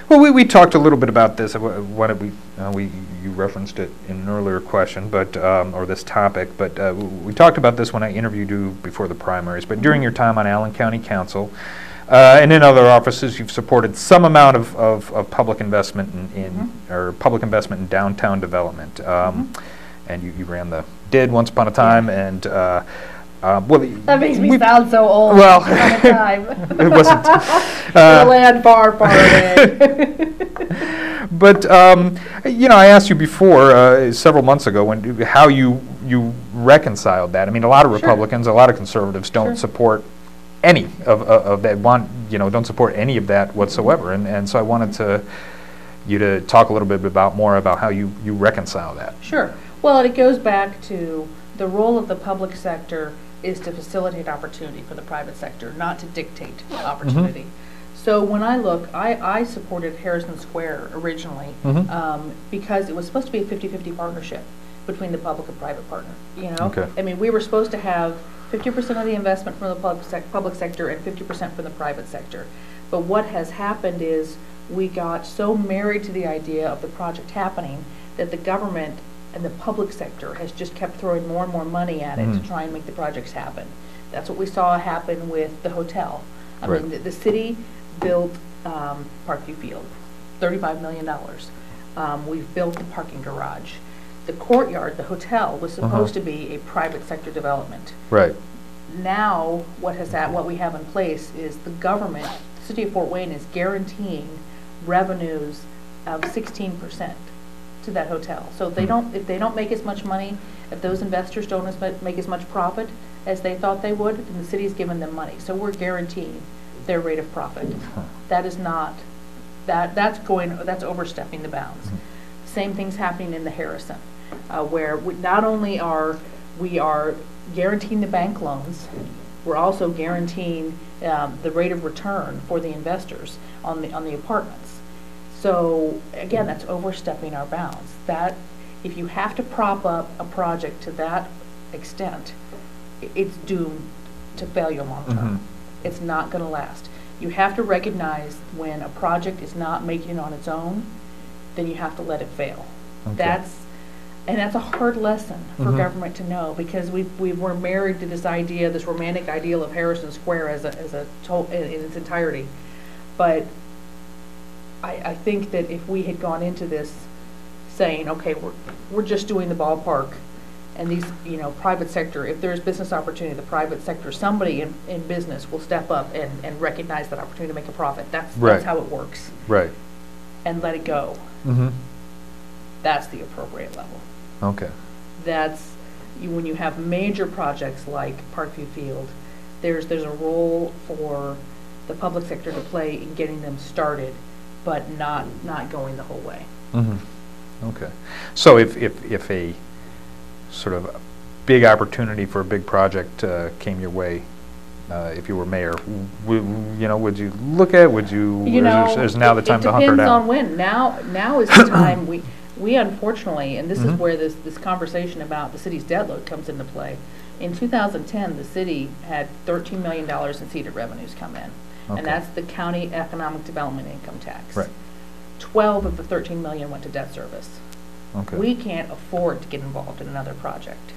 Well, we talked a little bit about this. You referenced it in an earlier question, but or this topic. But we talked about this when I interviewed you before the primaries. But during your time on Allen County Council and in other offices, you've supported some amount of public investment or public investment in downtown development. And you did once upon a time, and. Well, that makes me sound so old. Well, it wasn't. The land far, far away. But I asked you before several months ago how you reconciled that. I mean, a lot of Republicans, a lot of conservatives don't support any of that. Don't support any of that whatsoever. And so I wanted you to talk a little bit more about how you reconcile that. Sure. Well, it goes back to the role of the public sector is to facilitate opportunity for the private sector, not to dictate opportunity. So when I look, I supported Harrison Square originally because it was supposed to be a 50-50 partnership between the public and private partner. I mean, we were supposed to have 50% of the investment from the public sector and 50% from the private sector. But what has happened is we got so married to the idea of the project happening that the government and the public sector has just kept throwing more and more money at it to try and make the projects happen. That's what we saw happen with the hotel. I mean, the city built Parkview Field, $35 million. We've built the parking garage. The courtyard, the hotel, was supposed to be a private sector development. Right. Now, what we have in place is the government, the city of Fort Wayne, is guaranteeing revenues of 16%. To that hotel. So if they don't make as much money, if those investors don't make as much profit as they thought they would, then the city's giving them money. So we're guaranteeing their rate of profit. That is not that's overstepping the bounds. Same thing's happening in the Harrison, where not only are we guaranteeing the bank loans, we're also guaranteeing the rate of return for the investors on the apartments. So again, that's overstepping our bounds. That if you have to prop up a project to that extent, it's doomed to failure long term. It's not going to last. You have to recognize when a project is not making it on its own, then you have to let it fail. That's a hard lesson for government to know, because we were married to this idea, this romantic ideal of Harrison Square as in its entirety, but. I think that if we had gone into this saying, okay, we're just doing the ballpark, and these, private sector, if there's business opportunity, the private sector, somebody in business will step up and recognize that opportunity to make a profit. That's how it works. Right. And let it go. That's the appropriate level. Okay. That's when you have major projects like Parkview Field, there's a role for the public sector to play in getting them started, but not going the whole way. Okay. So if a sort of big opportunity for a big project came your way, if you were mayor, would you look at? Would you? Is now the time to hunker down? It depends on when. Now is the time. We unfortunately, and this is where this conversation about the city's debt load comes into play. In 2010, the city had $13 million in seeded revenues come in. And that's the county economic development income tax. Right. 12 of the 13 million went to debt service. Okay. We can't afford to get involved in another project.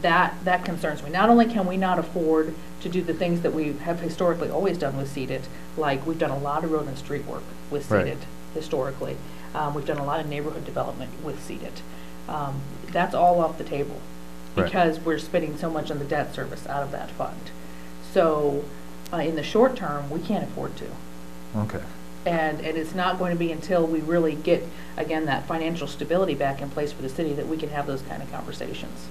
That concerns me. Not only can we not afford to do the things that we have historically always done with seeded, like we've done a lot of road and street work with seeded historically. We've done a lot of neighborhood development with seeded. That's all off the table because we're spending so much on the debt service out of that fund. So. In the short term, we can't afford to. Okay. And it's not going to be until we really get, again, that financial stability back in place for the city that we can have those kind of conversations.